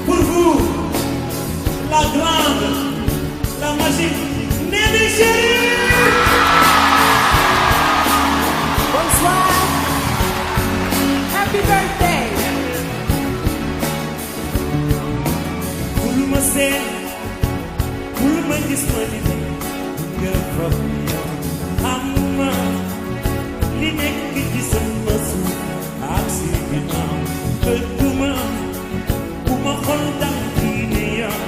Pour vous, la grande, la magique Néné Chérie. Bonsoir. Happy birthday. Bul ma seet, bul ma gis ma di nga foog yow xam ma li nekk ci sama suuf ak si ginnaaw ëdduma bu ma xol dal kii ne yow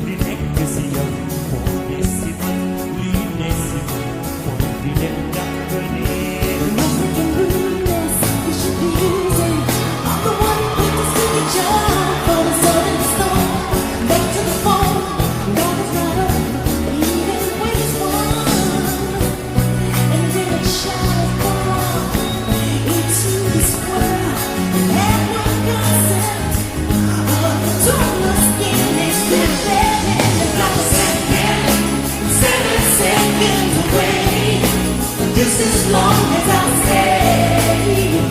li nekk si yow moo ne si man li ne si man moo di leen jàpp ne just as long as I stay,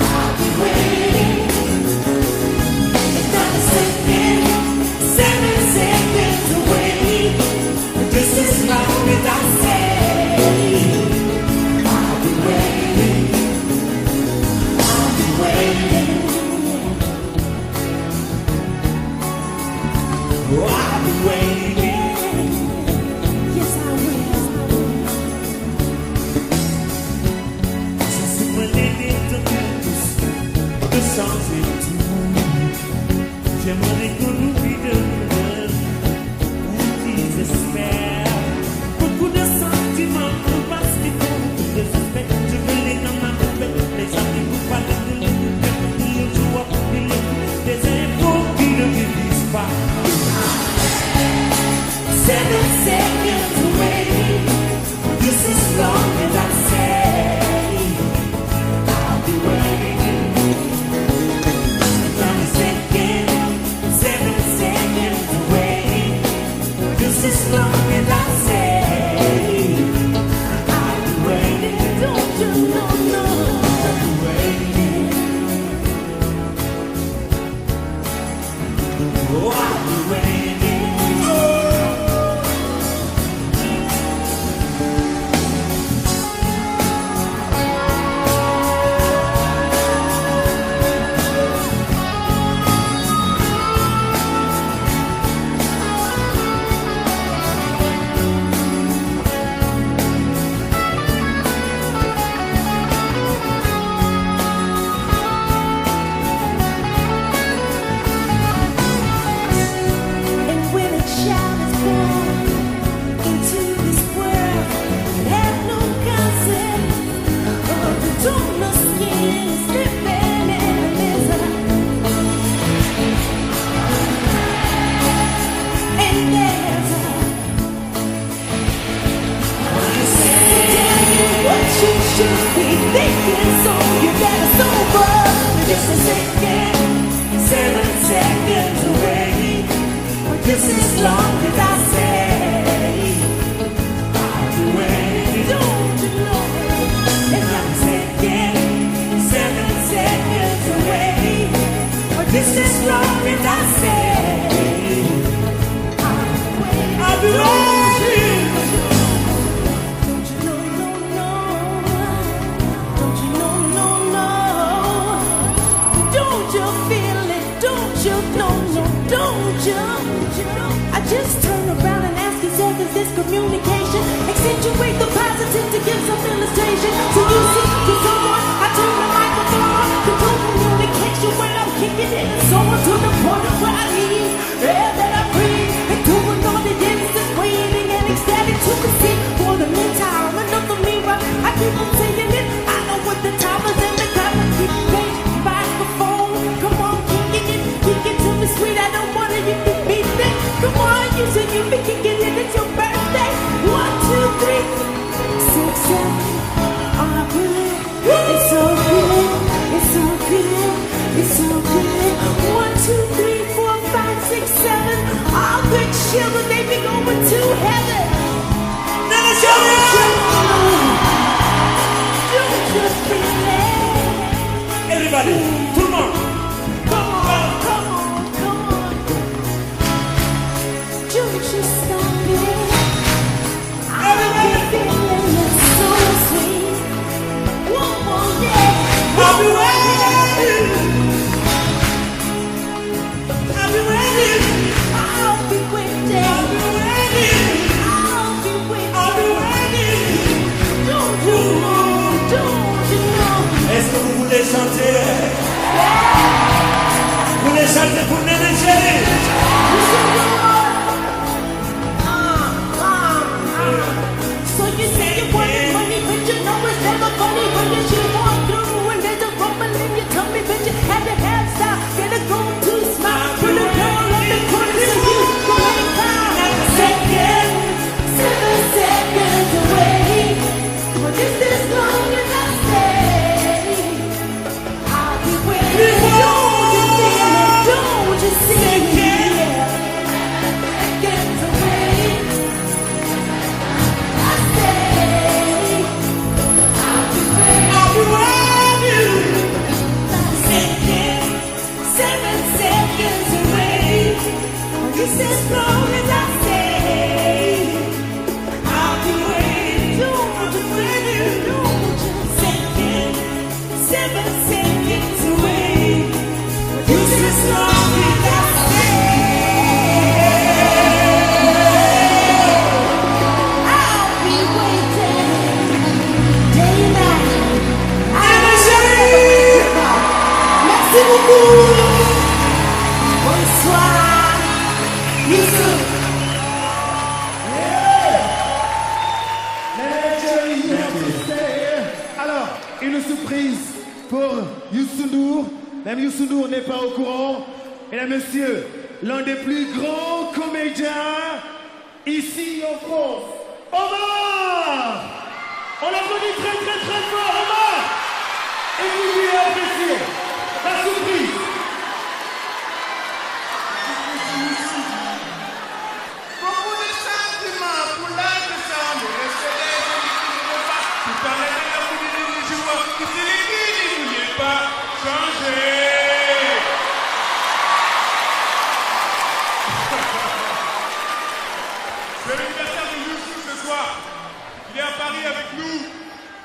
I'll be waiting. It's not a second, 7 seconds away. Just as long as I stay, I'll be waiting. I'll be waiting. oh, I'll be waiting. Yes, I will. J'aimerais qu'on oublie demain ou qu'ils espèrent beaucoup de sentiments parce qu'ils font tout de suspect. Je veux les dans ma tête, les amis vous parlent de le joie, des infos qui ne vivent pas. 7 seconds away, just as long as I say, I'll be waiting. As long as I say, I'll be waiting. Don't you know, no, I'll be waiting. Oh, I'll be waiting. Just as long as I say, I'll be waiting. Don't you know? And I'm taking 7 seconds away. Just as long as I say, I'll be waiting. Don't you know, no, no. Don't you know, no, no. Don't you feel it? Don't you know, no, don't you? I just turn around and ask yourself, is this communication? Accentuate the positive to give some illustration. So you see, to someone, I turn the microphone on. Control communication when I'm kicking it. So on to the point of where I need air that I breathe. And to an audience that's waiting and ecstatic to conceive. For the meantime, another mirror, I keep on saying it. I know what the time is and the time I keep playing microphone. Come on, kick it to me sweet. I don't want it, you can beat it. Come on, you say you be kicking it, it's your birthday. we're going to heaven. Nana Shirley! Don't you feel it? Everybody, tout le monde. Come on, come on, come on. Don't you stop it. Everybody. Feeling it so sweet. One more, yeah. I'll be waiting. I'll be waiting. I'll be waiting. I'll be waiting. I'll be waiting. I'll be waiting. Don't you know? Don't you know? Est-ce que vous voulez chanter? Vous voulez chanter pour Nana Shirley? So you say you wanted money, but you know it's never funny when you keep on through and there's a rumble in your tummy, but you had to have style. Get a go to smile, put a girl on the corner so you go and cry. 7 seconds away. But this is long as I stay. I'll be waiting. Don't you see it? Seconds away. I stay. I'll be waiting. I'll be waiting. 7 seconds away. This is long as I stay. I'll be waiting. Don't you waiting? Don't you 7 seconds away. This is long as I stay. I'll be waiting day and night. Nana Shirley! Merci beaucoup. Bonsoir. Youssou. Alors, une surprise pour Youssou N'Dour. Même Youssou N'Dour n'est pas au courant. Mesdames et messieurs, l'un des plus grands comédiens ici en France, Omar! On l'applaudit très très très fort, Omar! Écoutez et appréciez la surprise. Beaucoup de sentiments pour l'âge de chambre. Restez les jolis qui ne veulent pas. Tout parler de la folie des joueurs. Qui se les dit, ne vouliez pas changer. C'est l'anniversaire de Youssou ce soir. Il est à Paris avec nous.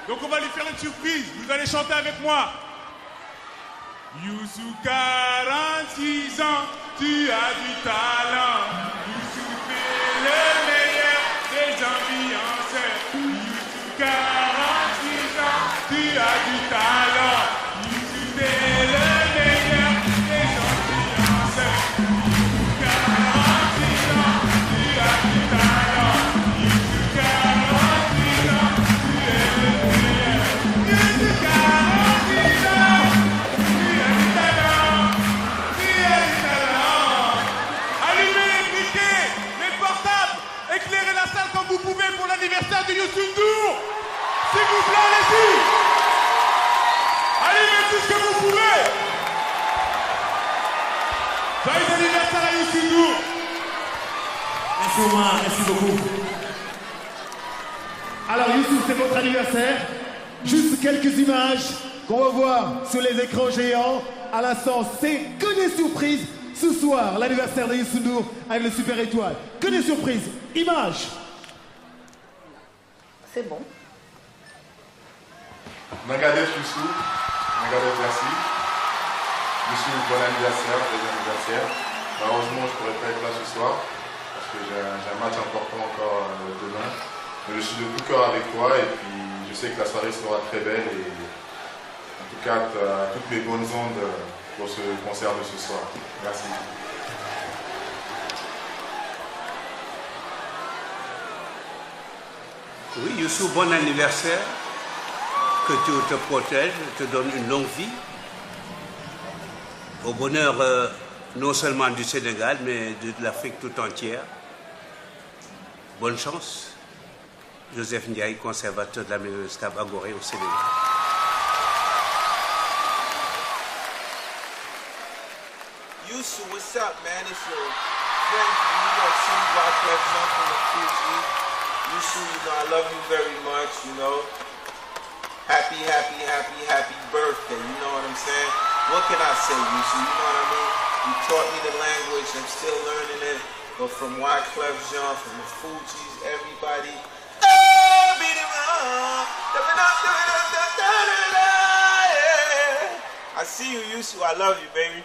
Donc on va lui faire une surprise. Vous allez chanter avec moi. Youssou, 46 ans, tu as du talent. Youssou, t'es le meilleur des ambianceurs. Youssou, 46 ans, tu as du talent. Youssou, t'es le meilleur des ambianceurs. Youssou, 46 ans, tu as du talent. Youssou, 46 ans, tu es le meilleur. Youssou, 46 ans. Éclairez la salle comme vous pouvez pour l'anniversaire de Youssou N'Dour. S'il vous plaît, allez-y. Allumez tout ce que vous pouvez. Joyeux anniversaire à Youssou N'Dour. Merci Omar, merci beaucoup. Alors Youssou, c'est votre anniversaire. Juste quelques images qu'on va voir sur les écrans géants. À l'instant, c'est que des surprises. Ce soir, l'anniversaire de Youssou N'Dour avec le Super Étoile. Que des surprises. Images. C'est bon. Megadeth Youssou, Megadeth merci. Youssou, bon anniversaire, bon anniversaire. Malheureusement, je ne pourrais pas être là ce soir parce que j'ai un match important encore demain. Mais je suis de tout cœur avec toi et puis je sais que la soirée sera très belle et en tout cas, toutes mes bonnes ondes pour ce concert de ce soir. Merci. Oui, Youssou, bon anniversaire. Que Dieu te protège, te donne une longue vie. Au bonheur non seulement du Sénégal, mais de l'Afrique tout entière. Bonne chance. Joseph Ndiaye, conservateur de la mairie de Stab Agoré au Sénégal. Youssou, what's up, man? It's your friend from New York City, Wyclef Jean from the Fuji. Yusu, you know, I love you very much, you know. Happy birthday, you know what I'm saying? What can I say, Yusu, you know what I mean? You taught me the language, I'm still learning it. But from Wyclef Jean, from the Fugees, everybody. I see you, Yusu, I love you, baby.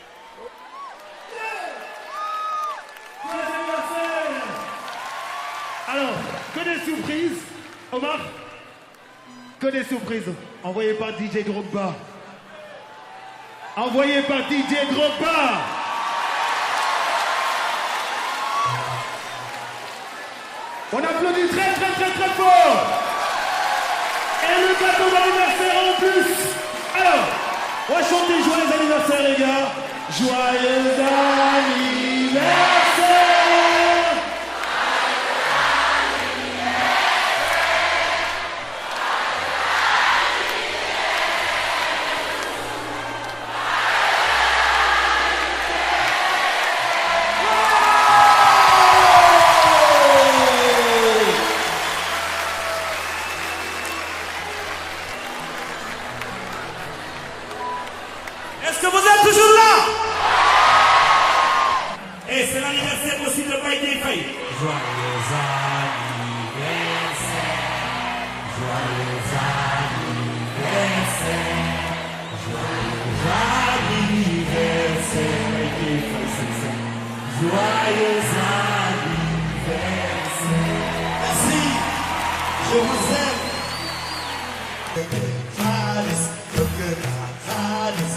Alors, que des surprises, Omar? Que des surprises, envoyées par DJ Drogba. Envoyé par DJ Drogba. On applaudit très fort. Et le gâteau d'anniversaire en plus. Alors, on va chanter joyeux anniversaire les gars. Joyeux anniversaire. Est-ce que vous êtes toujours là? Et c'est l'anniversaire aussi de Baïdé Faye. Joyeux anniversaire. Joyeux anniversaire. Joyeux anniversaire. Baïdé Faye, c'est ça. Joyeux anniversaire. Merci. Je vous aime. Alice, look at Alice.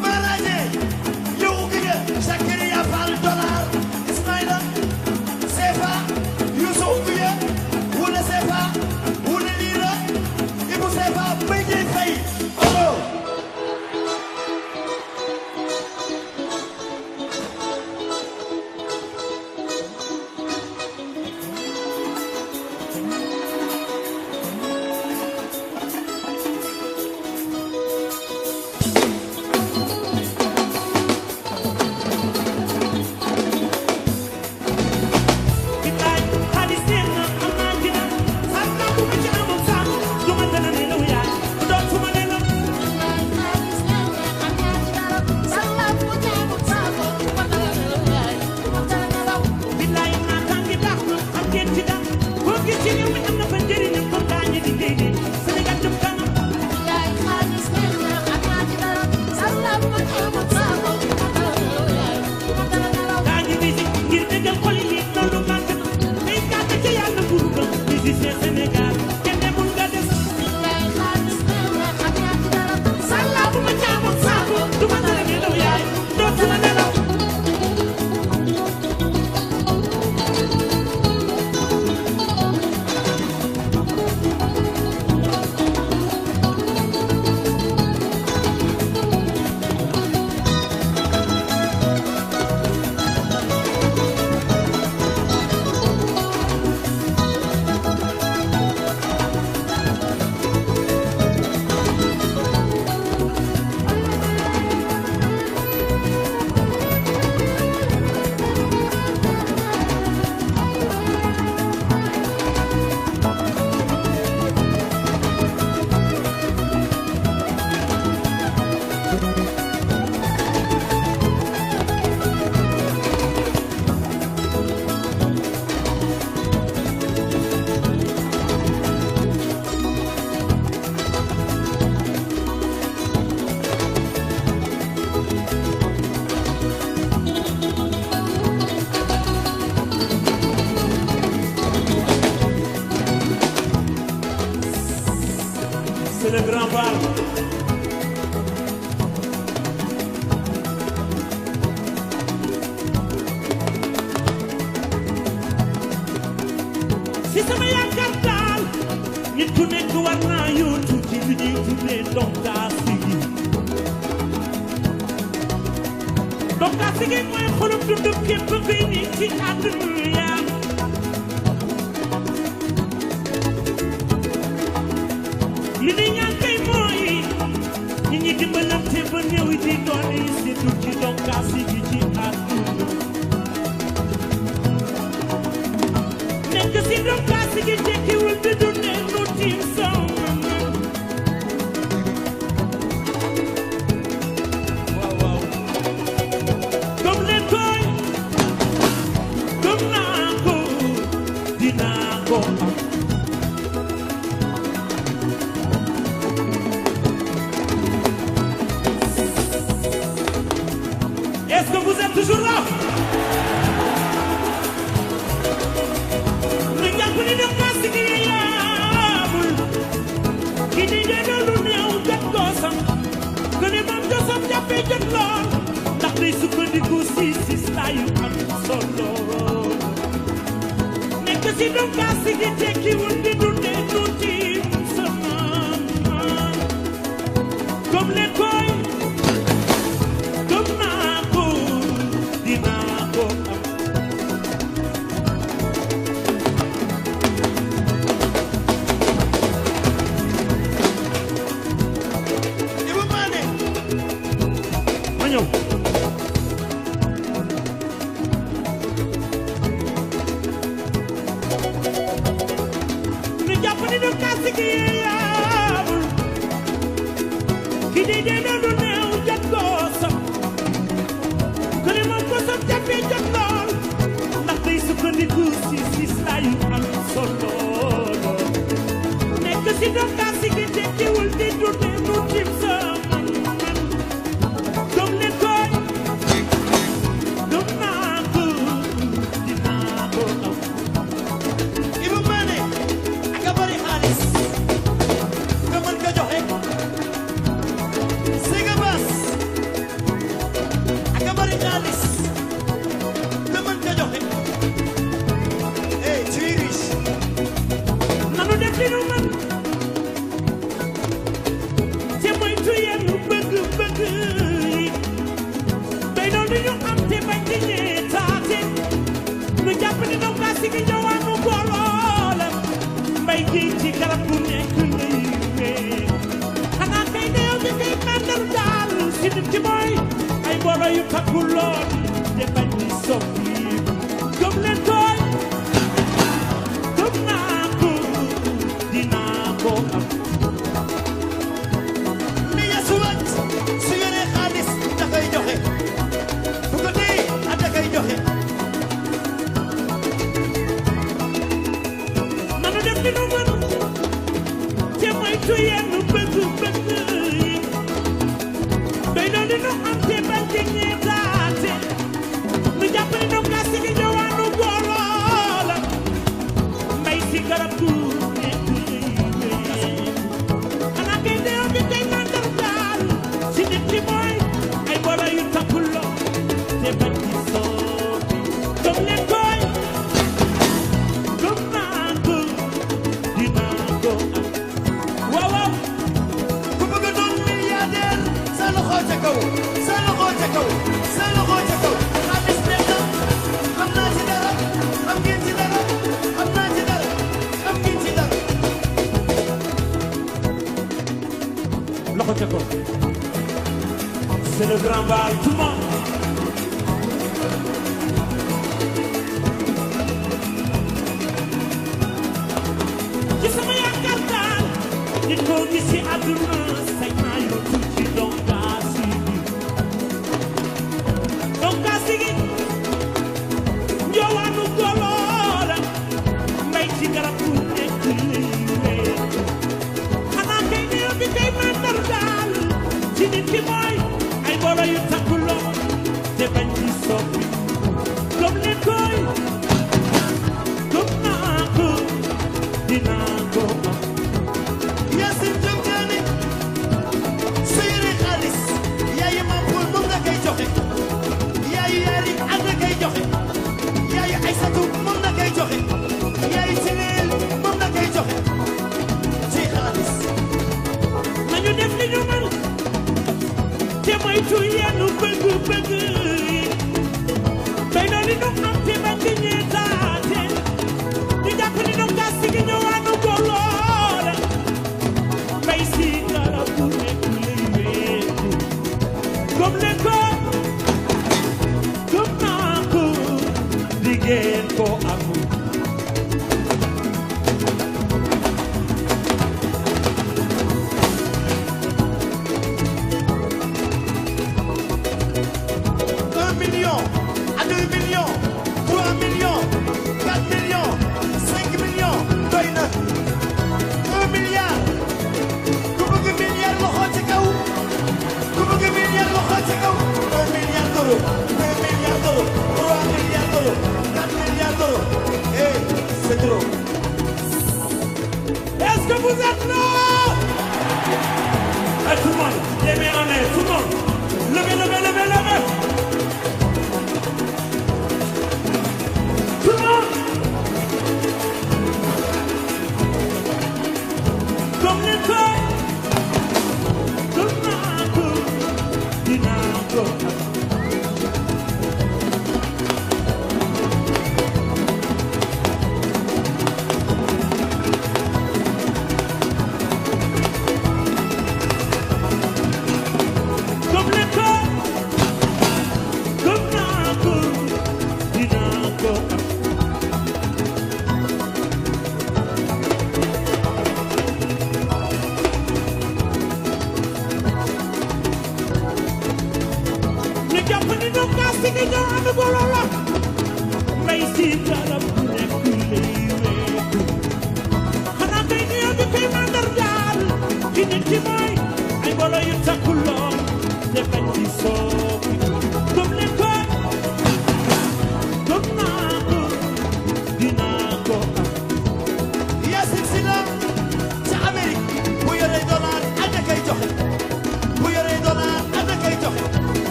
Maraje, yo ugiye, c'est le grand bal. Si sama yaakaar daal nit ku nekk war naa yóotu ci li ñuy tuddee donkaasi gi. donkaasi gi mooy xolum dundu képp kuy nit ci àdduna. li ni ñaan kay mooy nit ñi dimbalante ba néew di doole yi surtout ci donkaasi gi ci àdduna. nekk si donkaasi gi tekkiwul di dundee nu tiim sama waaw waaw gëm leen koy gëm naa ko dinaa ko am. Est-ce que vous êtes toujours là? Lu jàpp ni donkaasi gi yaamul ki di dee lu néew jot goosam que ni moom josam jàppee jot lool ndax day sukkandiku si saa yu am solo nekk si donkaasi gi tekkiwul di dundee nu tiim sama comme leen koy gëm naa ko dinaa ko am. Ibou Mané ma ñëw. ñu jàpp ni donkaasi gi yaamul ki di dee lu néew jot goosam que ni moom goosam jàppee jot lool ndax day sukkandiku si saa yu am solo nekk si donkaasi gi tekkiwul di dundee nu tiim sama gëm leen koy gëm naa ko dinaa ko am. Ibou Mané ak a bari xaalis nga mën ko joxe Sega Bass ak a bari xaalis nga mën ko joxe tu es riche. nanu def li nu mën te moytu yenn bëgg-bëgg yi doy doon li ñu am te bañ di ñeetaate nu jàpp ni donkaasi gi ñëwaanu booloo la mbay ji ci garab bu nekk lay wee xanaa kay neew bi kay màndar daal si nit ki mooy ay mbooloo yu takku lool te bañ di soppi gëm leen koy gëm naa ko dinaa ko am. ni Yesu wàcc su yoree xaalis da koy joxe bu ko dee da koy joxe. nanu def li nu mën te moytu yenn bëgg-bëgg yi doy doon li nu am te bañ di ñeetaate nu jàpp ni donkaasi gi ñëwaanu booloo la mbay si garab gu nekk lay xanaa kay deew bi kay màndar daal si nit ki mooy ay mbooloo yu takku lool te bañ di soppi gëm leen koy gëm naa ko dinaa ko am. waaw waaw ku bëgg a doon milliardaire sa loxo ca kaw sa loxo ca kaw sa loxo ca kaw xaalis neex na xam naa ci dara xam ngeen ci dara xam naa ci dara xam ngeen ci dara. loxo ca kaw c'est le grand bal tout le monde. ci sama yaakaar daal nit koo gis ci àdduna sañ naa yóotu ci donkaasi gi. donkaasi gi njoowaanu goloola mbay ci garab bu nekk lay wee xanaa kay neew bi kay màndar daal ci nit ki mooy ay mbooloo yu takku lool te bañ di soppi gëm leen koy gëm naa ko dinaa ko am. Yacine Diop Diané moytu yenn bëgg-bëgg yi day doon li nu am te bañ di ñeetaate di jàpp ni nu gas gi ñëwaanu góoloole mbay si garab bu nekk lay wéeku gëm ne ko gëm naa ko liggéey ko amul Est-ce que vous êtes là? Tout le monde, les mains en l'air, tout le monde. Levez, levez, levez, levez. Tout le monde. Comme les feuilles.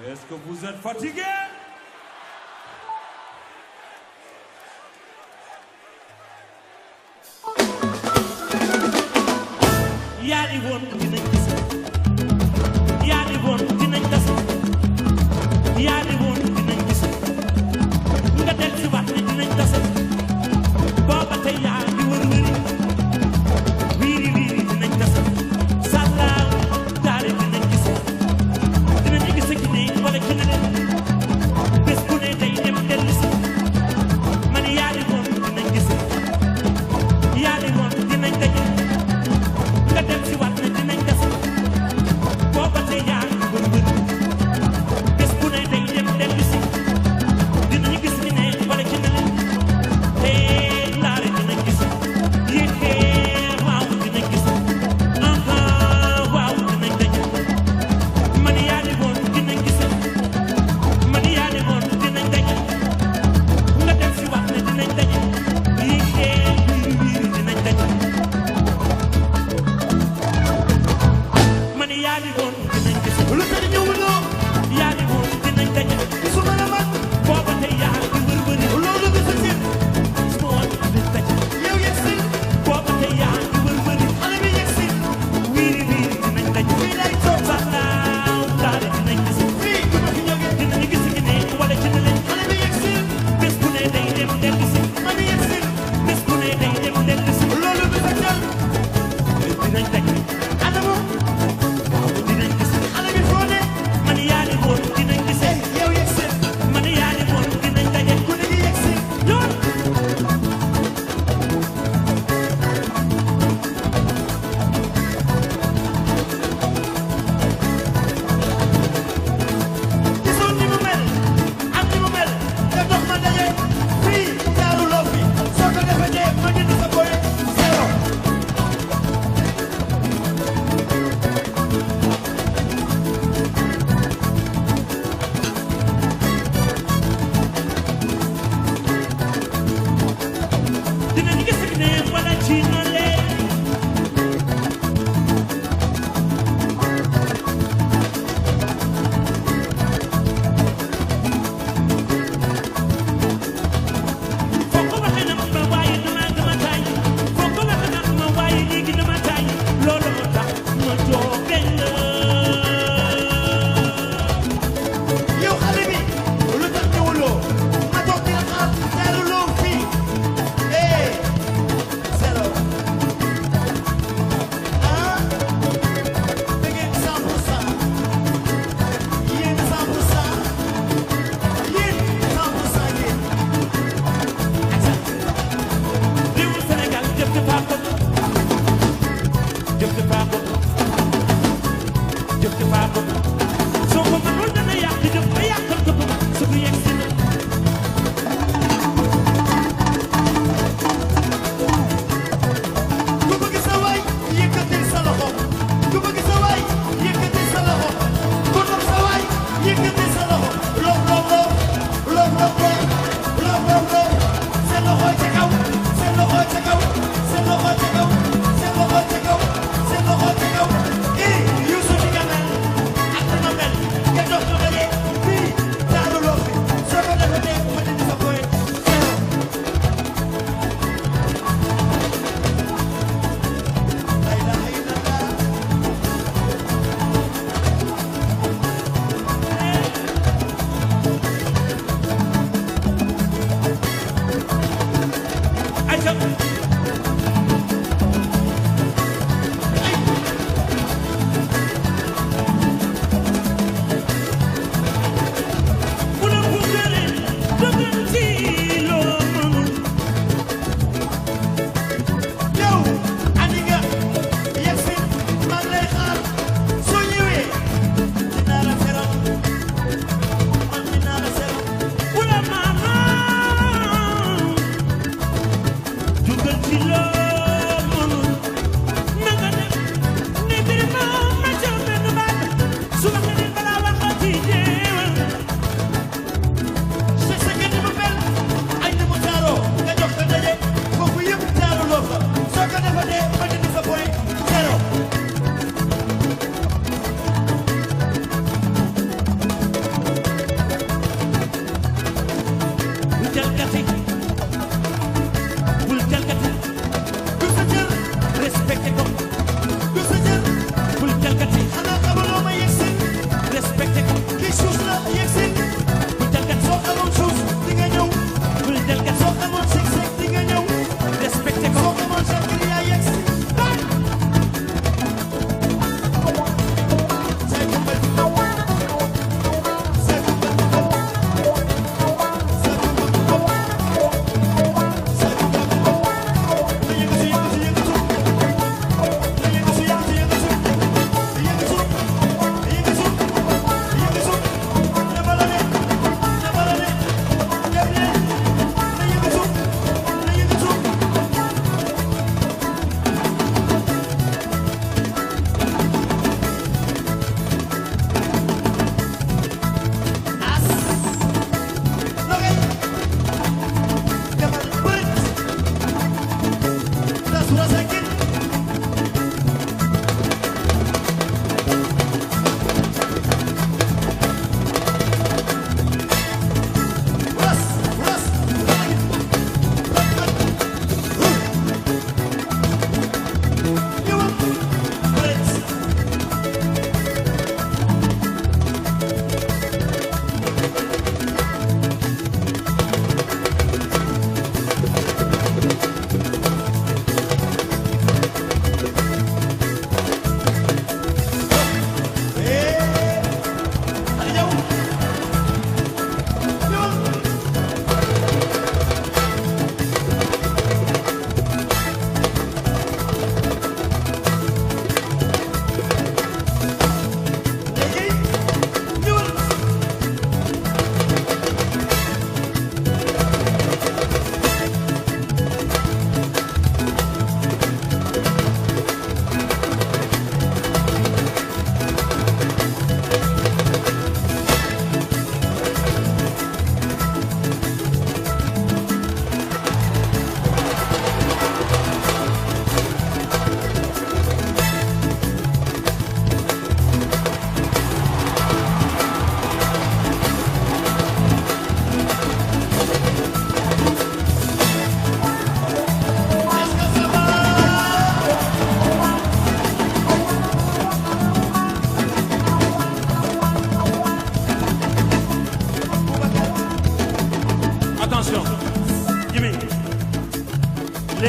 Est-ce que vous êtes fatigué? Yaari woon dinañ gis yaari woon dinañ tas yaari woon dinañ gis nga del si wax ne dinañ tas booba tey yaa ngi wër-wëri wiiri wiiri dinañ tas sàllaaw daari dinañ gis dinañu gis ki ne wala ki ne bés bu ne day dem dellu si man yaari woon dinañ gis yaari woon dinañ daje nga dem si waat ne dinañ tas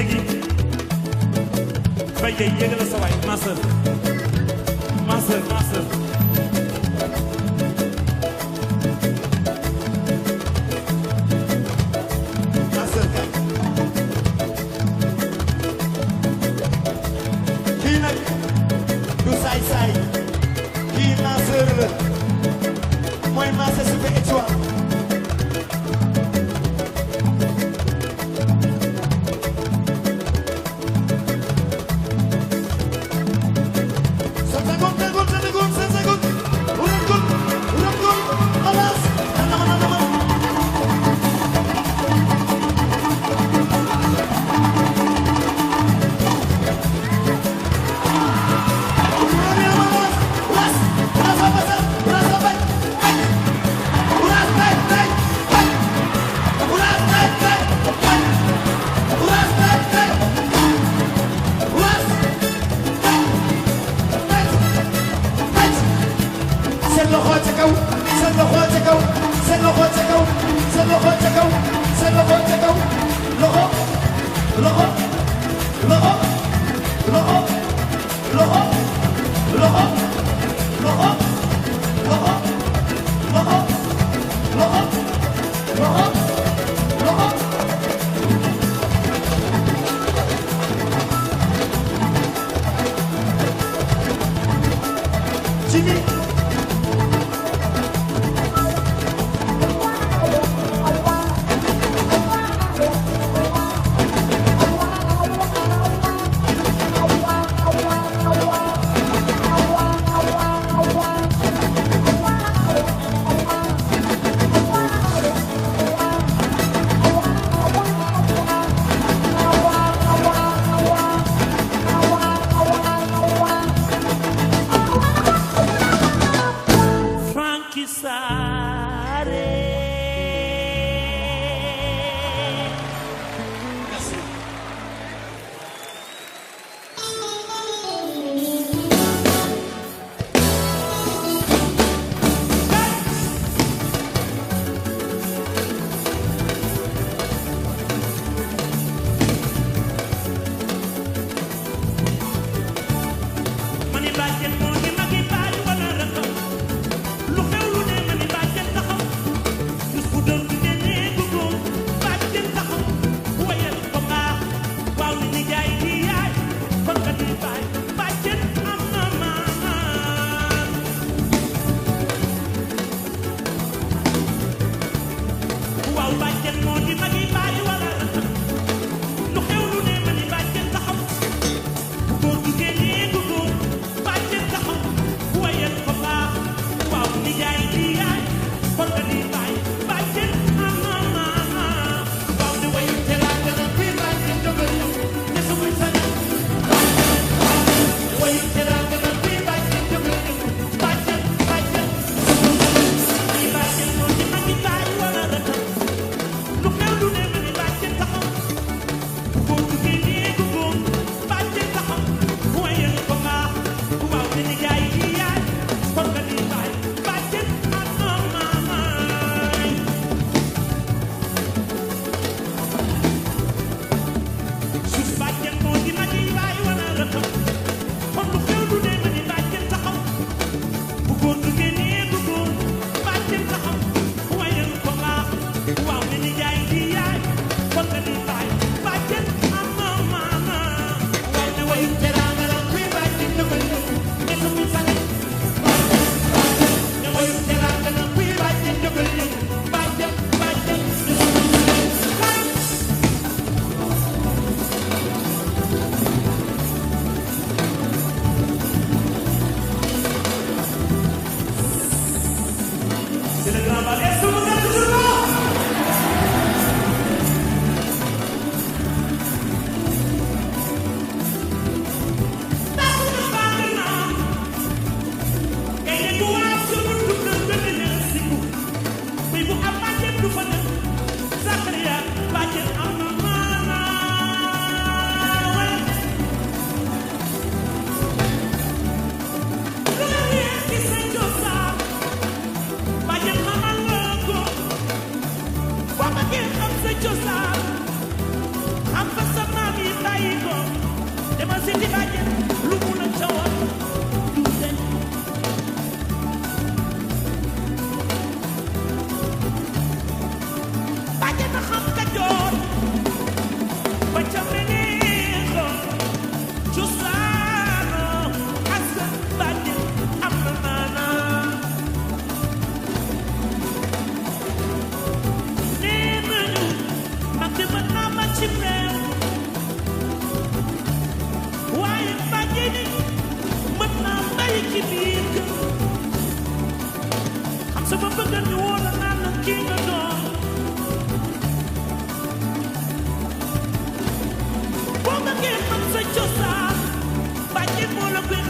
léegi Mbaye Gueye yéegal sa waay ma sœur kii nag du saay-saay kii ma sœur la mooy ma sœur Super Étoile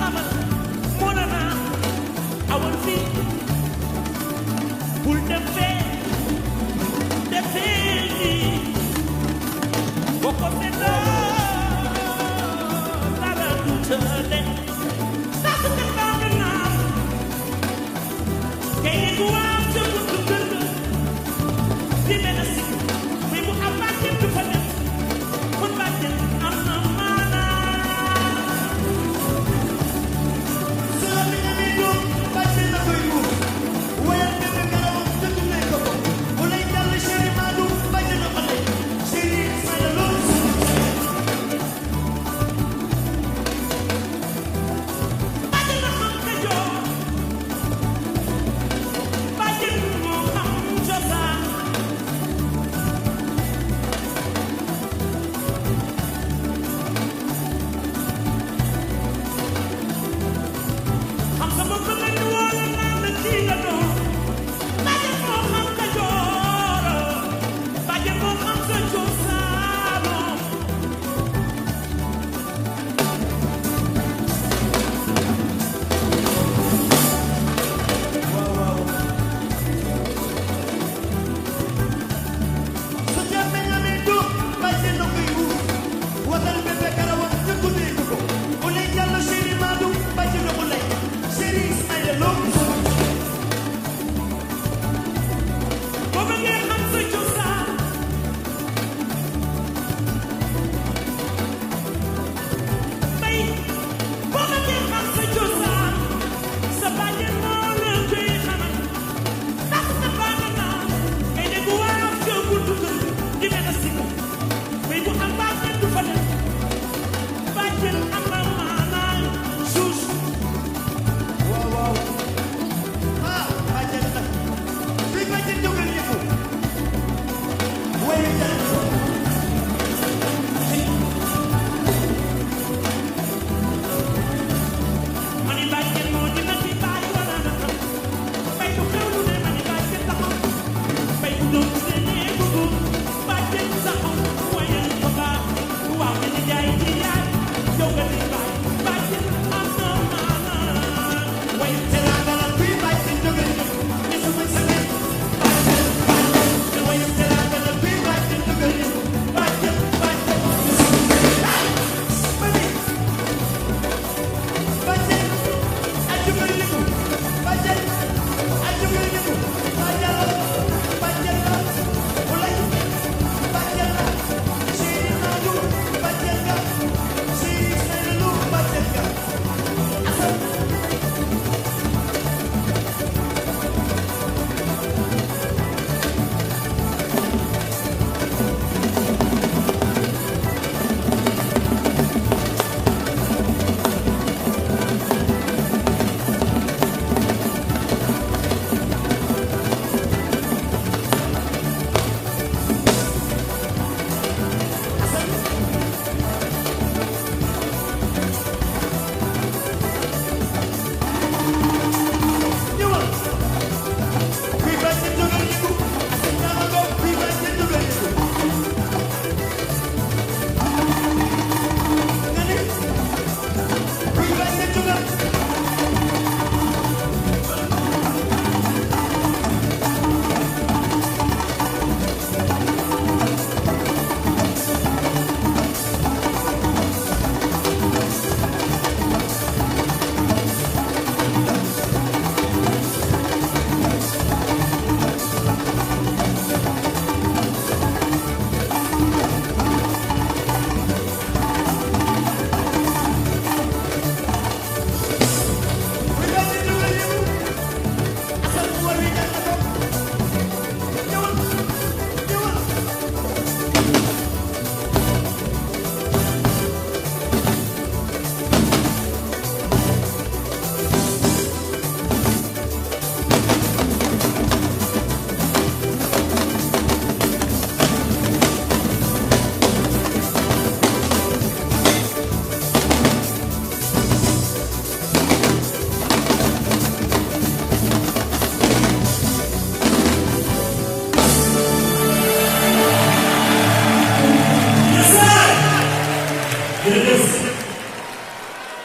xamal moo la naa awal fii bul defee nii boo ko seetloo dara du tële sax te baax naa kay ne ku am sa buntu kër di mel na si mais bu am bàjjen du fa dem kon bàjjen am na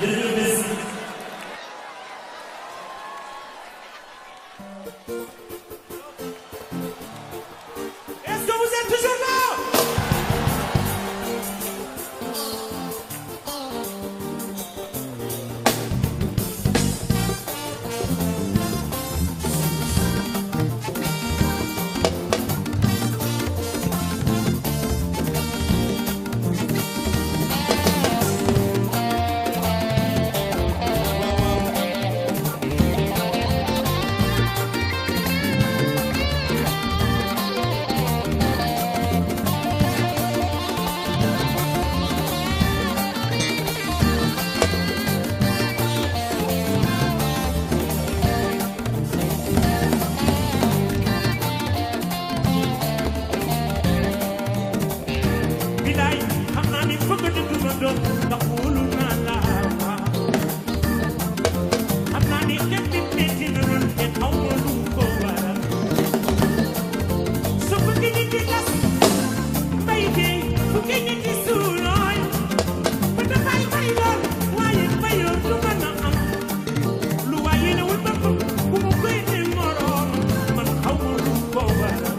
jërëjëf merci ma doon ndax wóolu naa la xam naa ni xet bi metti na lool te xaw ma lu ko waral su bëgg nit di gas mbay de bu ke nit di suulooy ba dafay bay lool waaye bayoo du mën a am lu waaye ne wul bopp bu mu koy ne moroom man xaw ma lu ko waral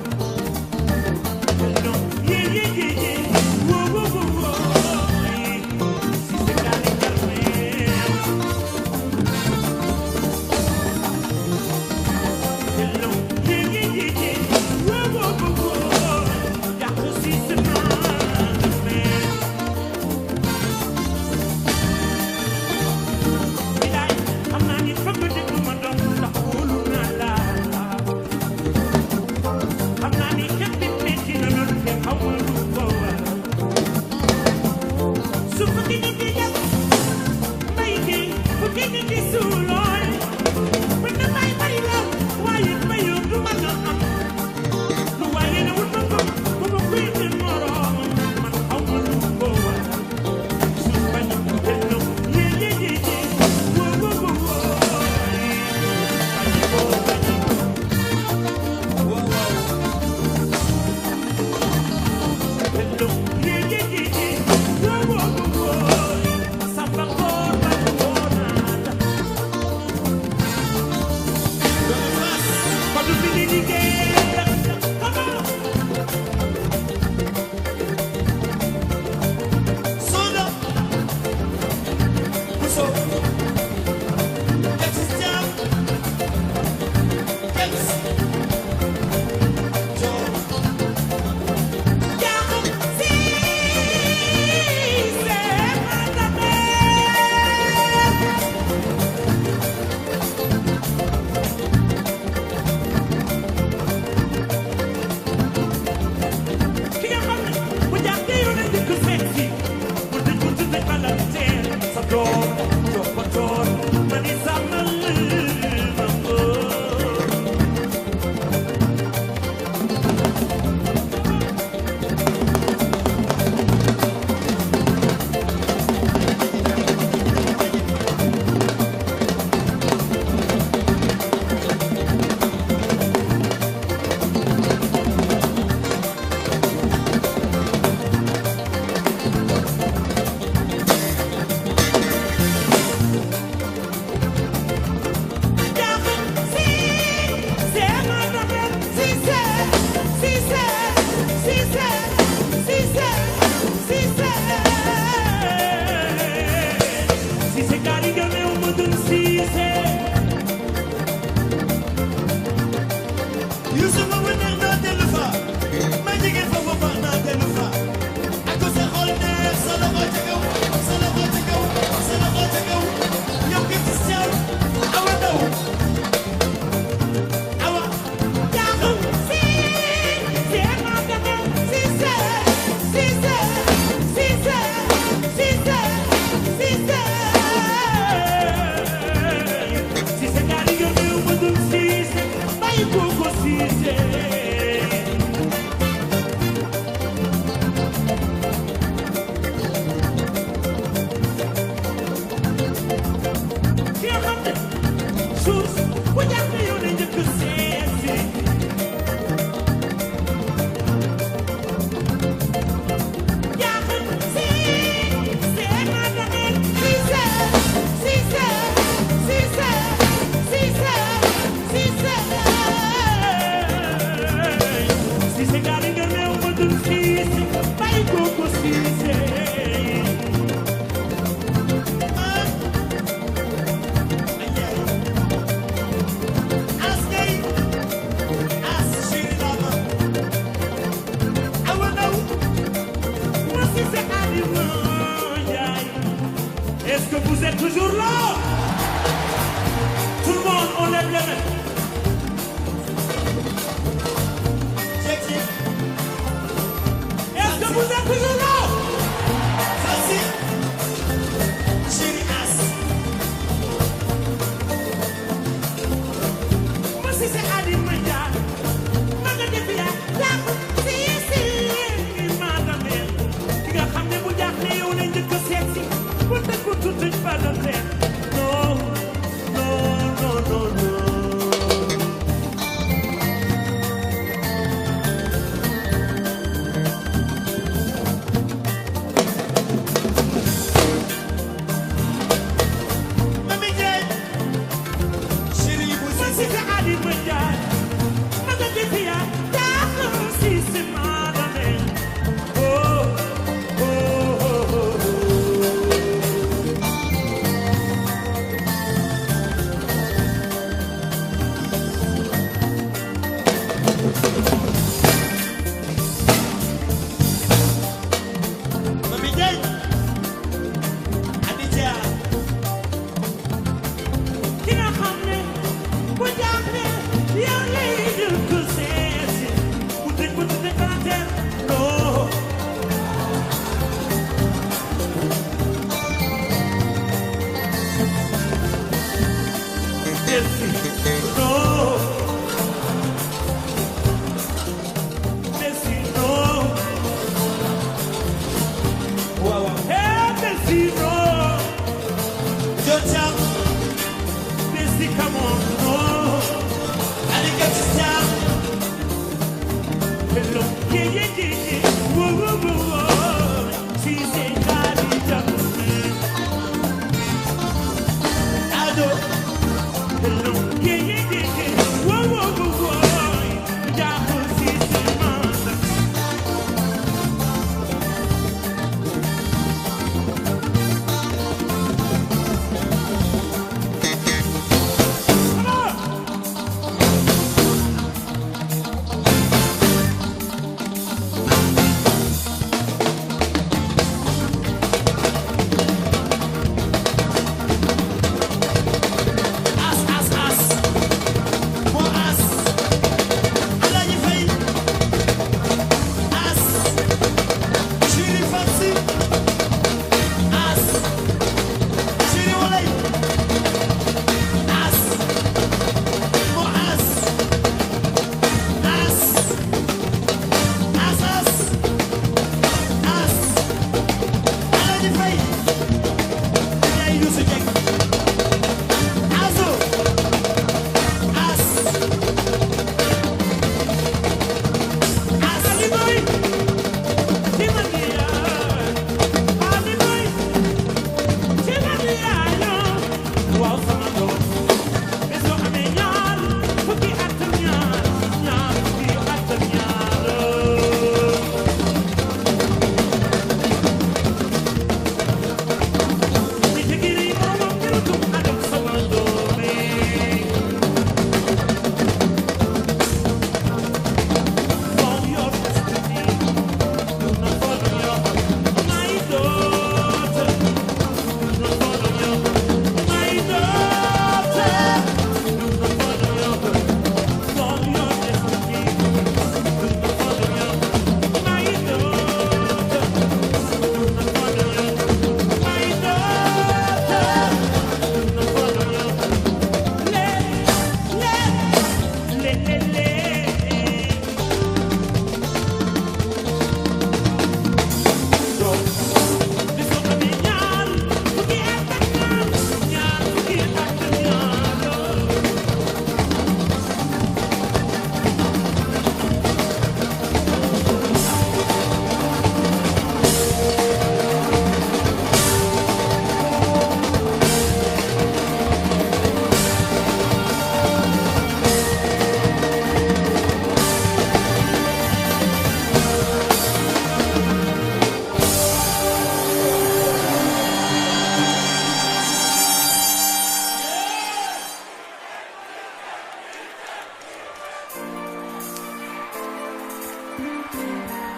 Est-ce que vous êtes toujours là? Tout le monde, on lève les mains. Est-ce que vous êtes toujours là? Facile. Chérie As. Moi si c'est Adi Maya, Maga Defia, Lam, si, madame, qui a ramené mon diable, on est de Alaaji Fay yaay Youssou Dieng Azo As Ali Boy Timania Ali Boy Timania waaw sama doom bés boo amee ñaar fukki at ak ñaar fukki at ak ñaar ni jigiri moom kirutum adam sama doome from your destiny do not follow your my daughter do not follow your my daughter do not follow your from your destiny do not follow your my daughter do not follow your my daughter do not follow your le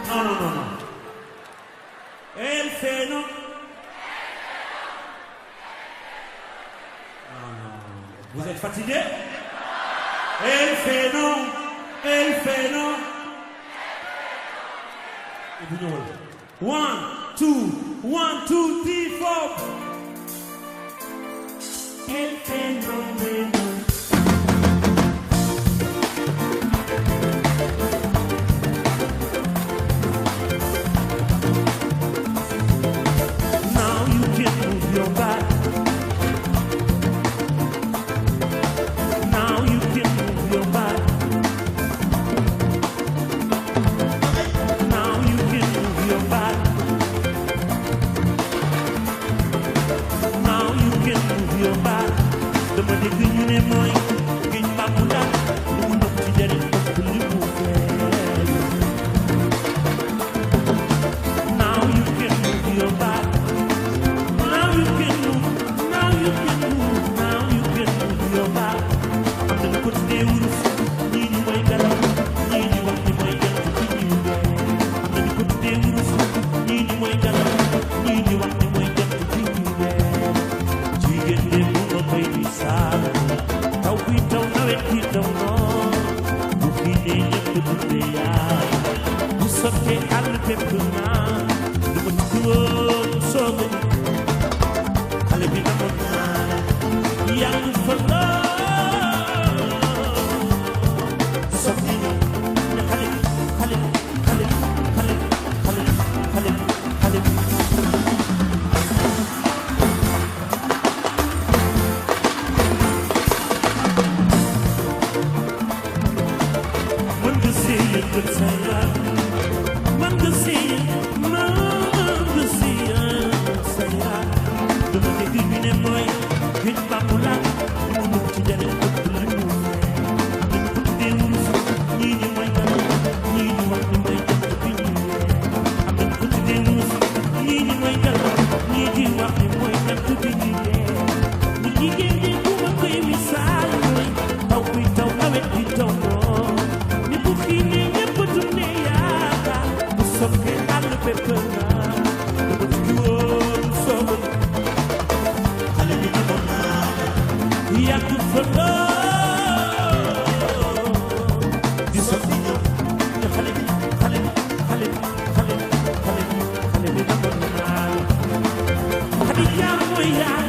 Non. Elle fait non. Non. Vous êtes fatigué? Elle fait non. Elle fait non. Et vous nous 1, 2, 1, 2, 3, 4. Elle fait non, mais non. Now you can move your body. Now you can move your body. Now you can move your body. Now you can move your body. Dama dégg ñu ne mooy giñ bàmbu daal lu mu dox ci jëriñ ëpp li mu fee. Now you can move your body. Now you can move. Now you can move. Now you can move your body. Am na lu ko tuddee wurus ñii di mooy galaw ñii di wax ni mooy jant ci ñuy dee. Am na lu ko tuddee wurus ñii di mooy galaw ñii di wax ni mooy jant ci ñuy dee. Jigéen de bu nga koy di saaga taw kuy taw nawet kuy taw noor bu kii dee ñëpp dundee yaay bu sottee àll fépp naa du ma tudd sooga xale bi namoon naa la yàgg fa lool sotti ne xale mën nga see yëngal sa yaram mën nga see yëngal sa yaram dama dégg ñu ne mooy gëj bàmbu laal mu dugg ci jëriñ ëpp li mu fee dañ ko tuddee wurus ñii di mooy galaw ñii di wax ni mooy jant bi ñuy wee am nañ ko tuddee wurus ñii di mooy galaw ñii di wax ni mooy jant bi ñuy wee ñu jigéen ñi bu ma koy misaal mooy taw kuy taw nawet bi taw noor ni bu xiinee ñëpp dundee yaakaar bu soppee àll bépp naa dama tukki woon soogal xale bi demoon naa yàgg fa lool di sotti ñëw ne xale bi demoon naa xale jaam mooy yaay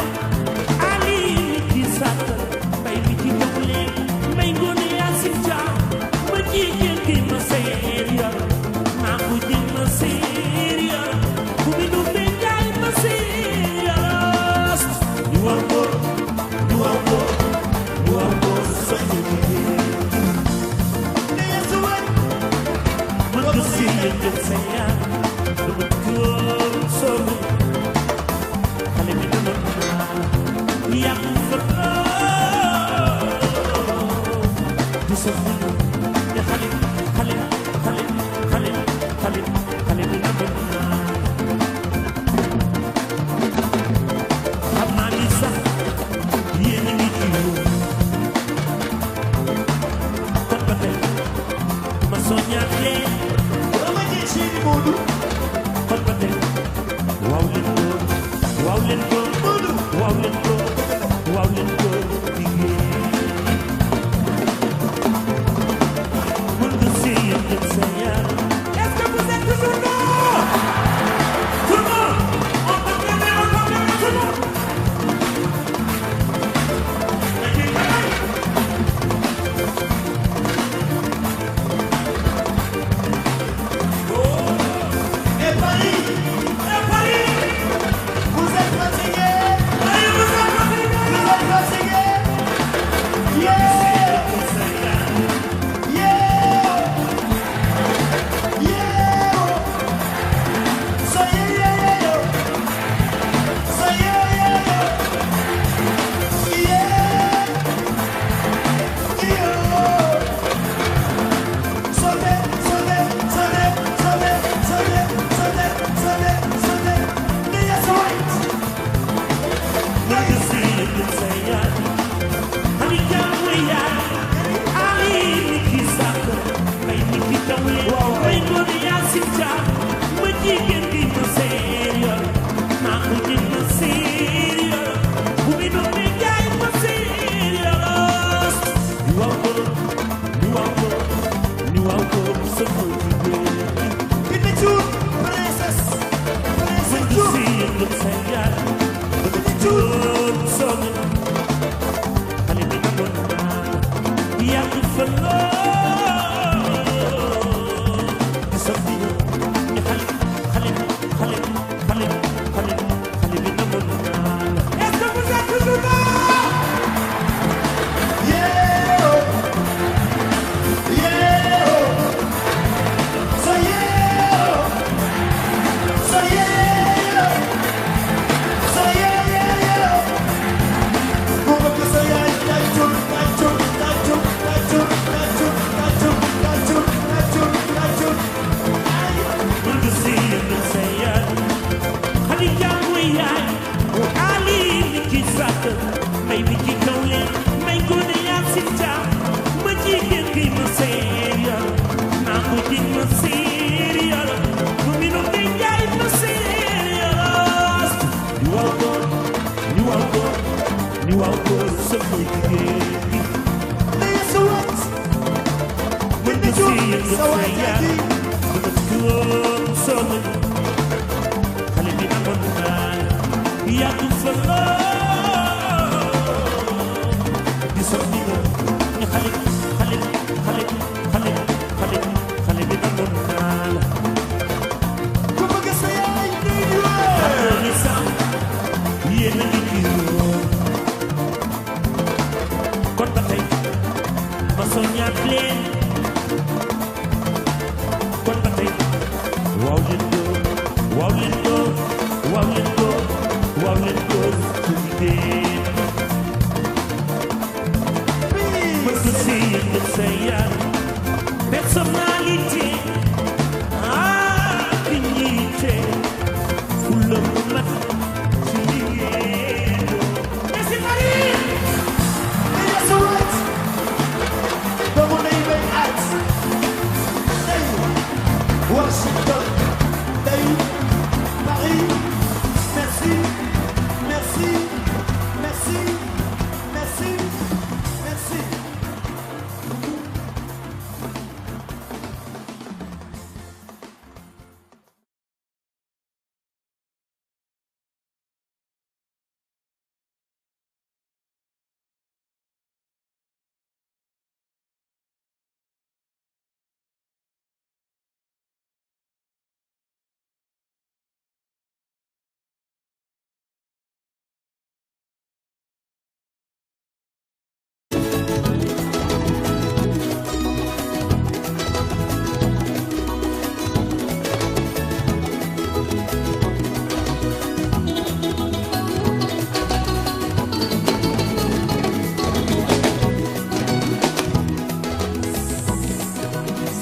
waaw leen ko liggéey mën nga séyal leen sa yaram. Est-ce que vous êtes toujours là? Tout le monde, on peut gagner tout le monde. Et Paris, vous êtes fatigués? Vous êtes fatigués? Yeah!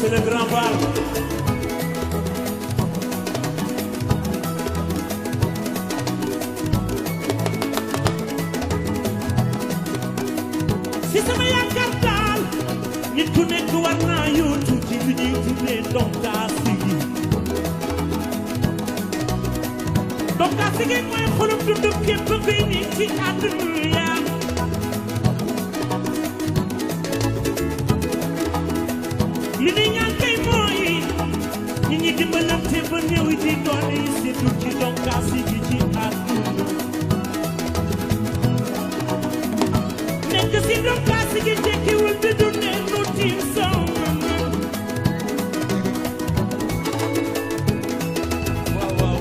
C'est le grand bal. Si sama yaakaar daal nit ku nekk war naa yóotu ci li ñuy tuddee donkaasi gi. Donkaasi gi mooy xolum dundu képp kuy nit ci gi tekkiwul di dundee nu tiim sama man. Waaw waaw.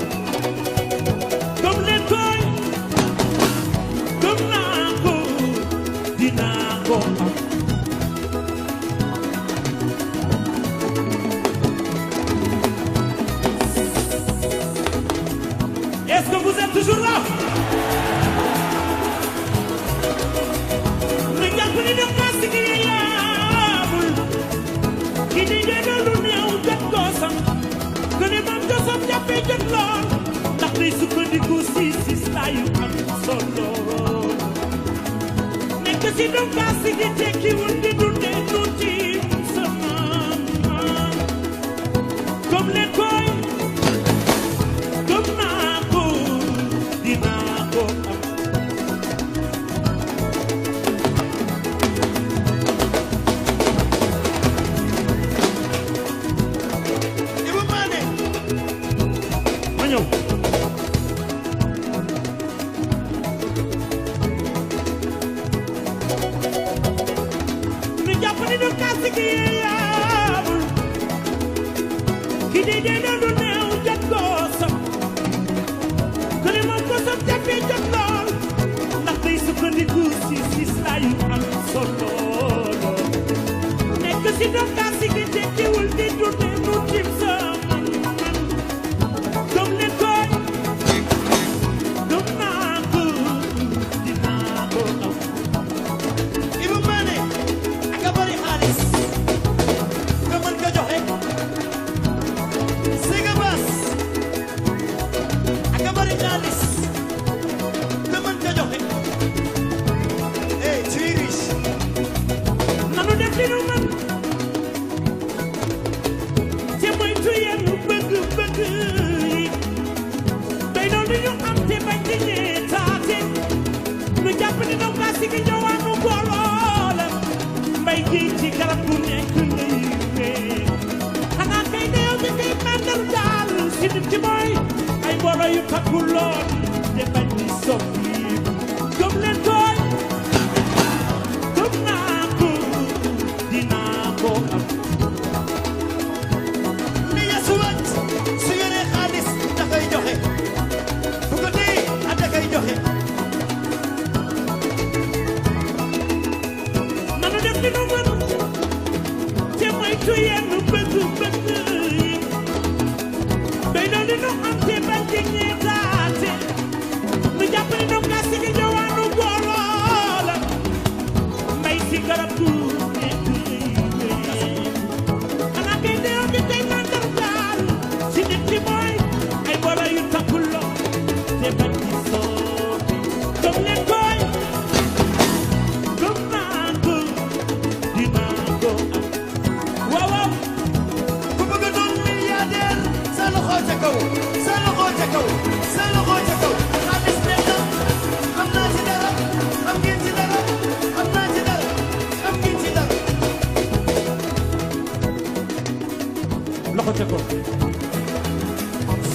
Gëm leen koy. Gëm naa ko. Dinaa ko am. Est-ce que vous êtes toujours là? Ni dem kasi gi yaabul ki di dee lu néew jot goosam gëne maam josam jàppee jot lool ndax day sukkandiku si laayu am solo nekk si dem kasi gi tekkiwul di dundee nu tiim sama maam gëm leen koy gëm naa ko dinaa ko am.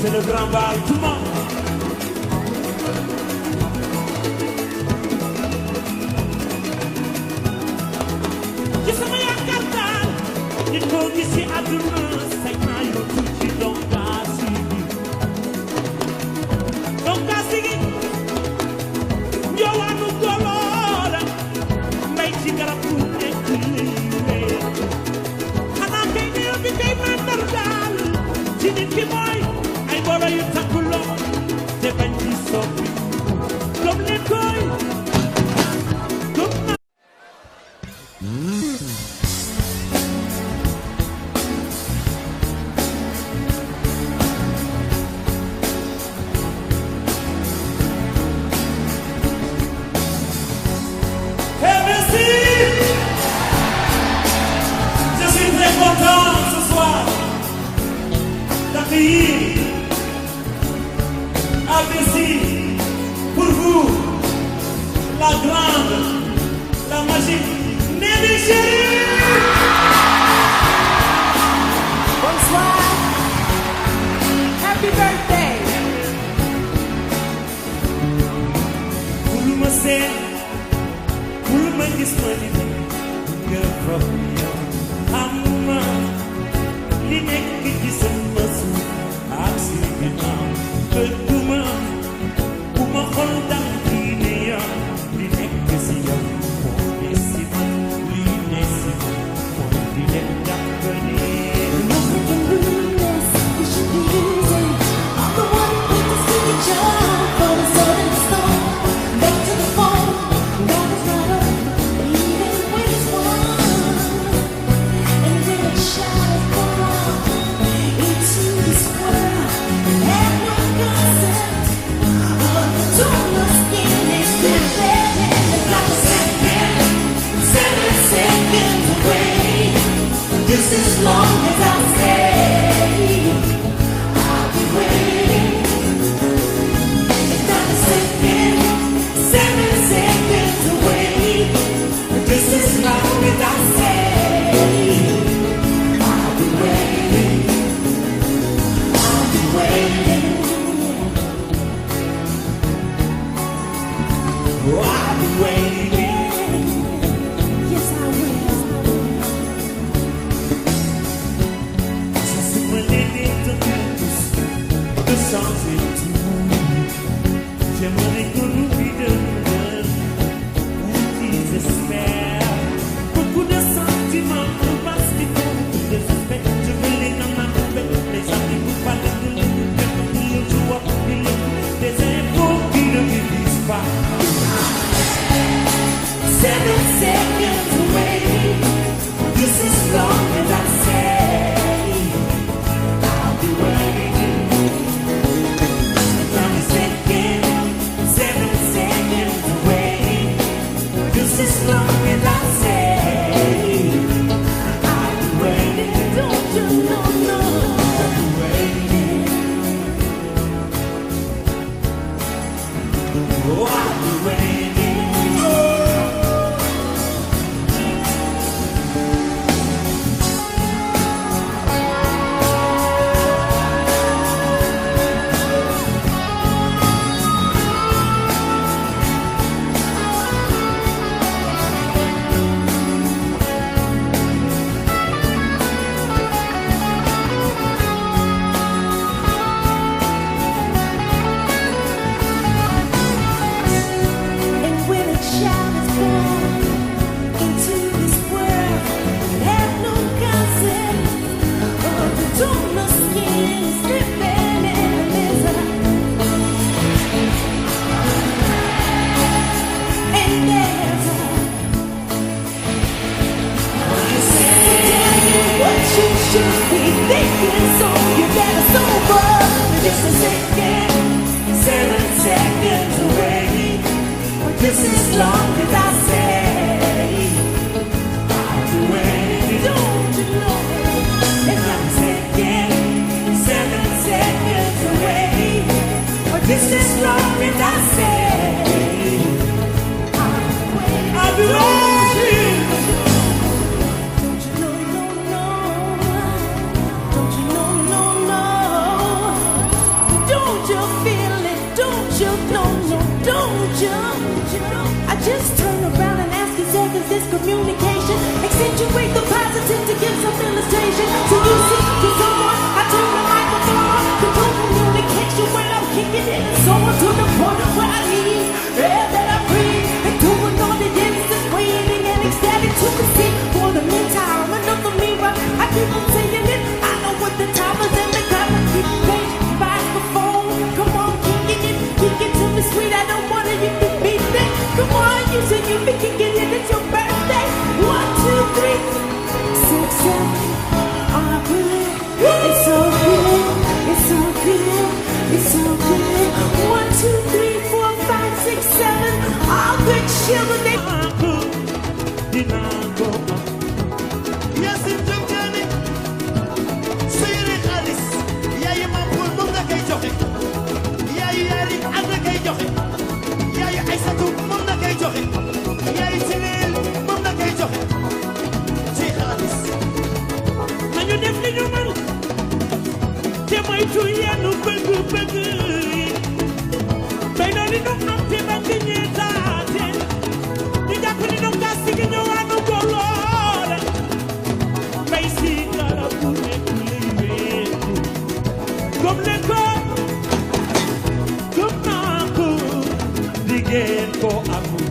C'est le grand bal, tout le monde. Ci sama yaakaar daal nit koo gis ci àdduna say naa yoo tuuti donkaasi gi njoowaanu goloola mbay ci garab bu nekk lii xanaa kay néew bi kay mandar daal ci nit ki mooy ay bolo yu takkuloo te bañ ci soppi gëm leen koy gëm na pour vous, la grande, la magique Néné Chérie. Bonsoir. Happy birthday. Bul ma seen, bul ma gis ma nit, nga foog yow am ma li nekk ci sama suuf ak si ginnaaw bëgguma bu ma xool dal kii ne yow li nekk si yow moo ne si man li ne si man moo di leen jàpp ne Just as long as I stay, I'll be waiting. It's not a second, 7 seconds away. Just as long as I stay, I'll be waiting. I'll be waiting. oh, I'll be waiting. Yes, I will. J'aimerais qu'on oublie de nous où ils espèrent. Beaucoup de sentiments, parce qu'ils font tout désespère. Je veux les dans ma poubelle, les amis pour parler de le joie, des infos qui ne vivent pas. 7 seconds away. Just as long as I stay, I'll be waiting. Not a second, 7 seconds away. Just as long as I stay, I'll be waiting. Don't you know, no, I'll be waiting. oh, I'll be waiting. And when a child is born into this world, have no concept of the donor skin stripping in the misery. And there's what you should be thinking, so you better sober. Just a second, 7 seconds away. Just as long as I stay, I'll be waiting. Don't you know? It's not a second, 7 seconds away. Just as long as I stay, I'll be waiting. Don't you know, no, no. Don't you know, no, no. Don't you feel it? Don't you know, no, don't you? I just turn around and ask you, is this communication? Accentuate the positive to give some illustration. So you see, to someone, I turn the microphone on. Control communication when I'm kicking it and so on to the point of where I need air that I breathe. And doing all the dances, waiting and ecstatic to conceive. For the meantime, another mirror, I keep on saying it. I know what the time is and the time is keep page, microphone. Come on, kick it to me sweet. I don't want to you to be there. Come on, you say you be kicking it, it's your birthday. 1, 2, 3, 6, 7. I believe it's so good, it's so good, it's so good. 1, 2, 3, 4, 5, 6, 7. All good children, they Yes, it's a journey. Seyri Khalis, yaay Mam Poul moom la koy joxe. Yaay Yali ak la koy joxe. Yaay Aïssatou moom la koy joxe. Yaay Sineel moom la koy joxe. Ci Khalis. nañu def li ñu mën te moytu yenn bëgg-bëgg yi bay na li ñu am te bañ di ñeetaate ñu jàpp ni ñoom gas gi ñëwaanu booloo ngeen ko amul.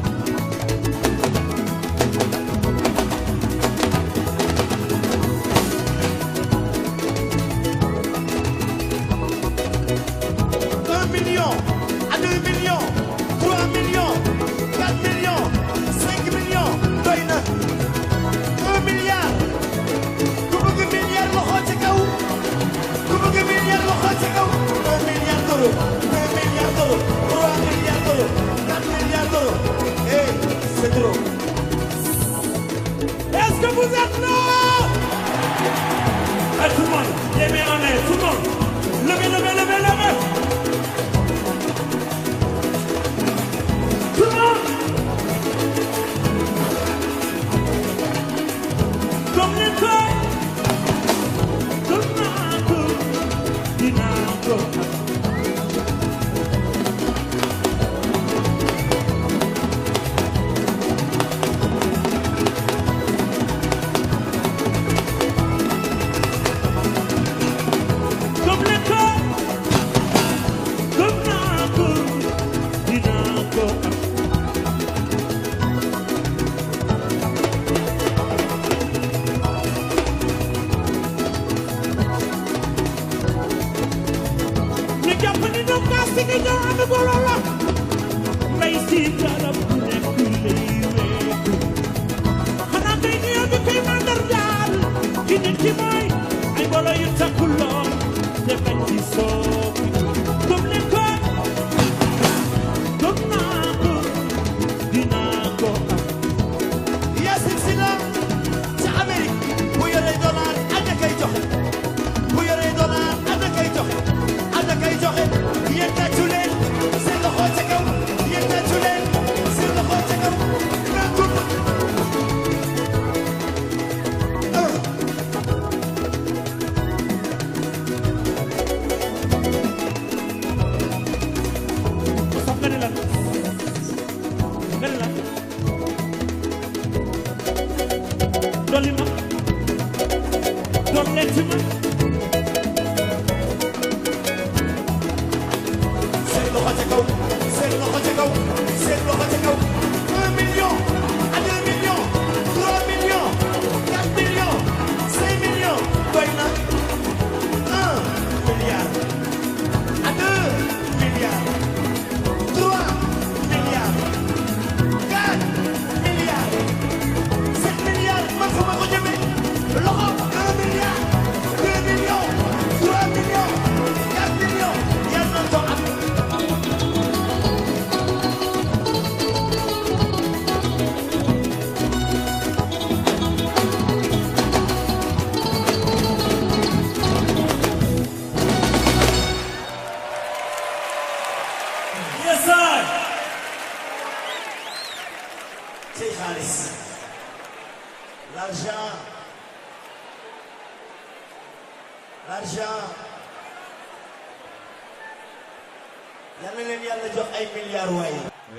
Est-ce que vous êtes là? Tout le monde, les mains en l'air, tout le monde. Levez, levez, levez, levez. Tout le monde. Comme les feuilles.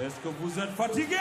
Est-ce que vous êtes fatigué?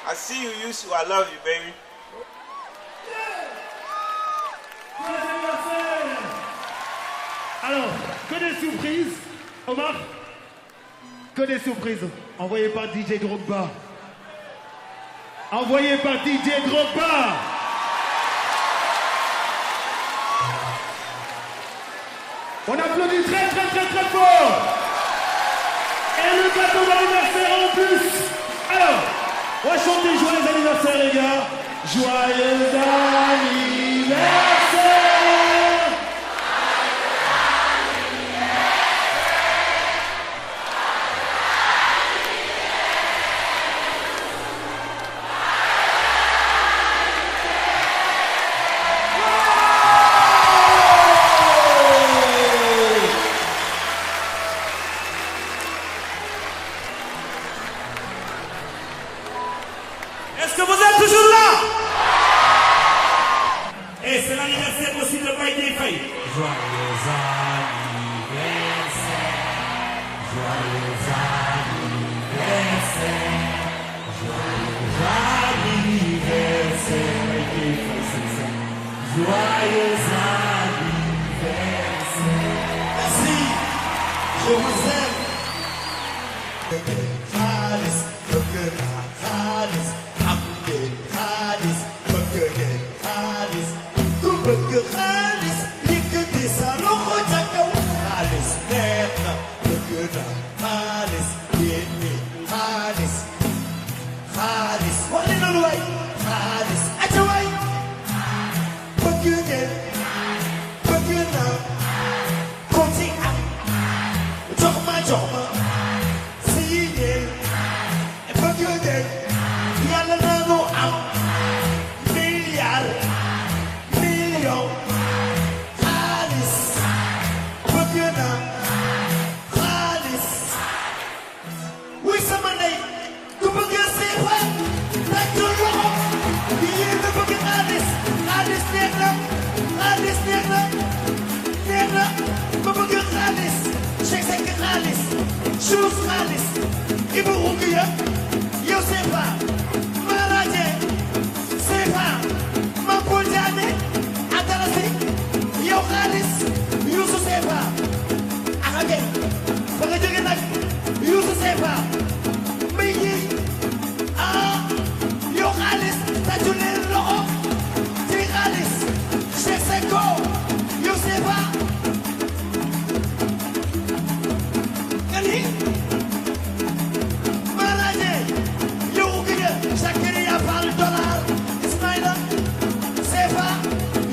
I see you, Youssou. I love you, baby. Alors, que des surprises, Omar. Que des surprises. Envoyé par DJ Drogba. Envoyé par DJ Drogba. On applaudit très très très très fort. Et le gâteau d'anniversaire en plus. Alors, on va chanter joyeux anniversaire les gars. Joyeux anniversaire. Est-ce que vous êtes toujours là? Et c'est l'anniversaire aussi de Baye Dieye Faye. Joyeux anniversaire, joyeux anniversaire, joyeux anniversaire, Baye Dieye Faye, c'est ça. Joyeux anniversaire. Merci, je vous aime. Khalis, Khalis, Abdel Khalis, Khalis, ku bëgg Khalis, yëkkati sa loxo ca kaw. Khalis neex na, bëgg na Khalis, yéen Khalis, Khalis, wax leen loolu waay. Khalis, aca waay, bëgg ngeen, bëgg na, ko ci am, jox ma. Yàlla na nu am milliard million xaalis bëgg na xaalis wuy sama ndey ku bëgg seefa tàccu loxo yéen a bëgg xaalis xaalis neex na xaalis neex na neex na ma bëgg xaalis Cheikh Seck xaalis Chouz xaalis Ibou Ouguiya yow seefa Maraje seefa Mampul Diané Atalasi yow xaalis Youssou seefa ak fa nga jóge nag Youssou seefa mbay yi yow xaalis tàccu leen loxo ci xaalis Cheikh Secko yow seefa kani Maraje yow Ouguiya Zakaria Fall dollar Ismaïla seefa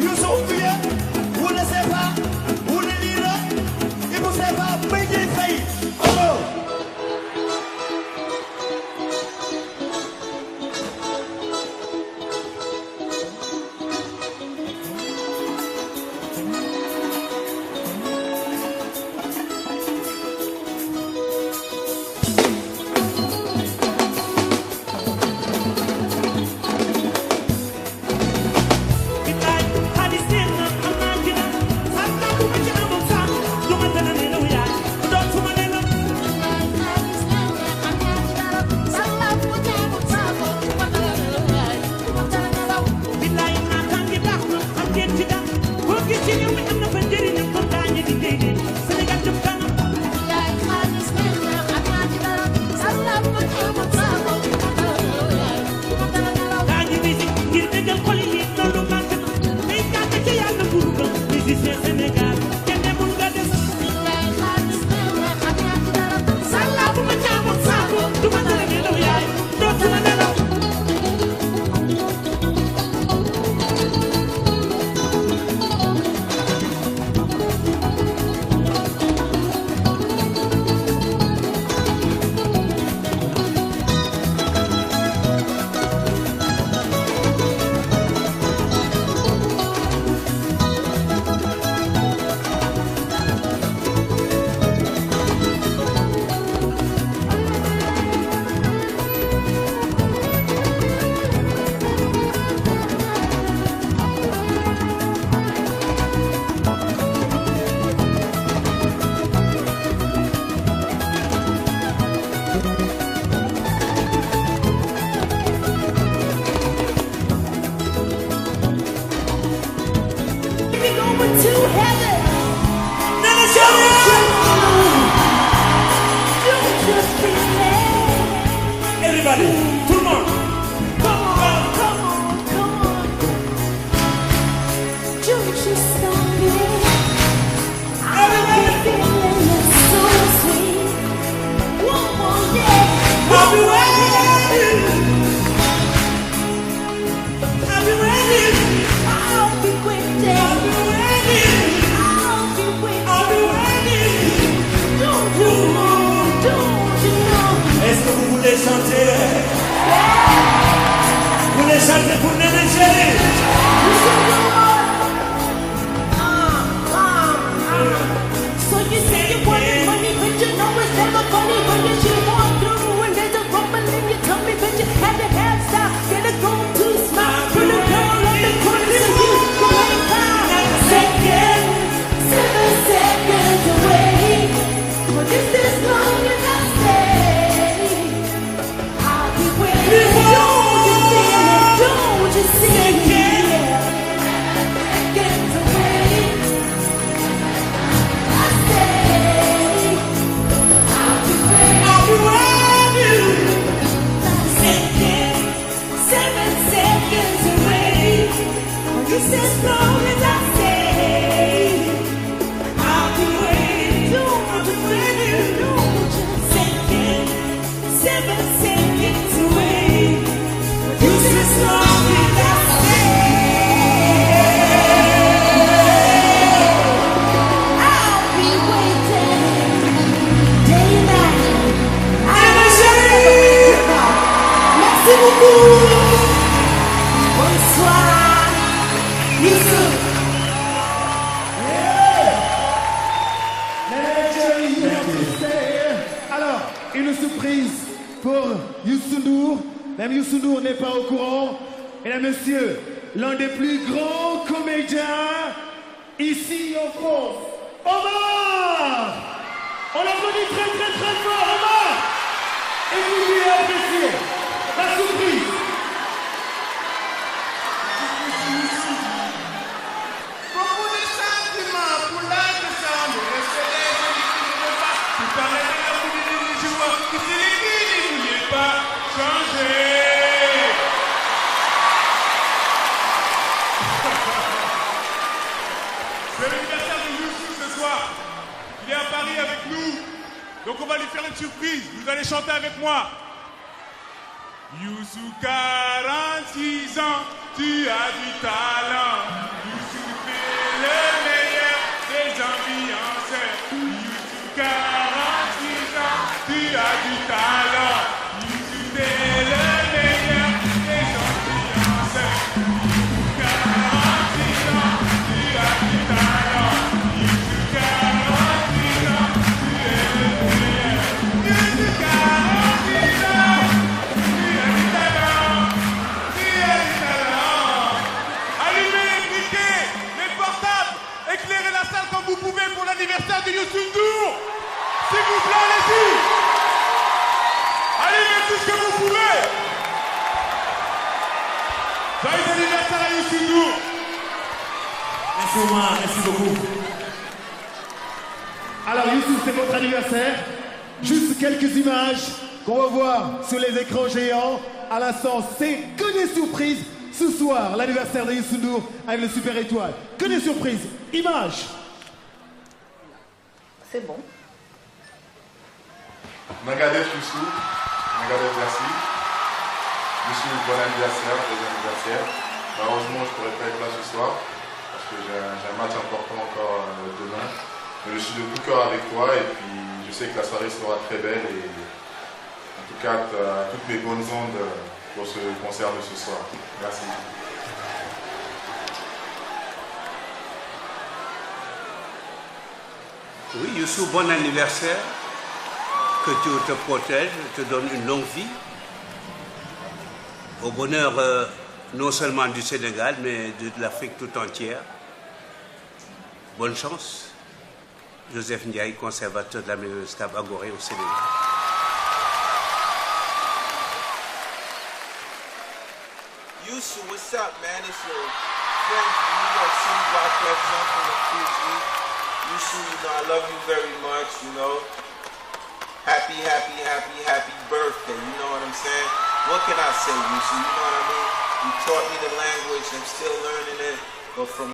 Youssou Ouguiya wala seefa wala lira Ibou seefa Baye Dieye Faye Everybody, tout le monde. Don't you stop it. Everybody. So you say you wanted money, but you know it's never funny when you should walk through and there's a rumble in your tummy, but you had to have style, get a go to smile, put a girl on the corner so you can find second, 7 seconds away. But if this long as I stay, I'll be waiting. Don't you feel it? Don't you see it? Seconds away. Just as long as I stay, I'll be waiting. Don't you wait, don't you second, 7 seconds away. Just as long as I stay, I'll be waiting day and night. Merci beaucoup. Bonsoir. Alors, une surprise pour Youssou N'Dour. Même Youssou N'Dour n'est pas au courant. Mesdames, Messieurs, l'un des plus grands comédiens ici en France, Omar. On l'applaudit très très très fort, Omar. Écoutez et appréciez la surprise. C'est l'anniversaire de Youssou ce soir. Il est à Paris avec nous. Donc on va lui faire une surprise. Vous allez chanter avec moi. Youssou, 46 ans, tu as du talent. Youssou, t'es le meilleur des ambianceurs. Youssou, 46 ans, tu as du talent. Youssou, t'es le meilleur des ambianceurs. Youssou, 46 ans, tu as du talent. Youssou, 46 ans, tu es le meilleur. Youssou, 46 ans. Éclairez la salle comme vous pouvez pour l'anniversaire de Youssou N'Dour. S'il vous plaît, allez-y. Allez, tout ce que vous pouvez. Joyeux anniversaire à Youssou N'Dour. Merci Omar, merci beaucoup. Alors Youssou, c'est votre anniversaire. Juste quelques images qu'on va voir sur les écrans géants. À l'instant, c'est que des surprises. Ce soir, l'anniversaire de Youssou N'Dour avec le Super Étoile. Que des surprises. Images. C'est bon. Megadeth Youssou, Megadeth merci. Youssou, bon anniversaire, bon anniversaire. Malheureusement, je ne pourrais pas être là ce soir parce que j'ai un match important encore demain. Mais je suis de tout cœur avec toi et puis je sais que la soirée sera très belle et en tout cas, toutes mes bonnes ondes pour ce concert de ce soir. Merci. Oui, Youssou, bon anniversaire. Que Dieu te protège, te donne une longue vie. Au bonheur non seulement du Sénégal, mais de l'Afrique tout entière. Bonne chance. Joseph Ndiaye, conservateur de la maison de Scab Agoré au Sénégal. Youssou, what's up, man? It's your friend from New York City, Rock Represent from the Fuji. Youssou, you know, I love you very much, you know. Happy, happy, happy, happy birthday, you know what I'm saying? What can I say, Youssou? You know what I mean? You taught me the language, I'm still learning it, but from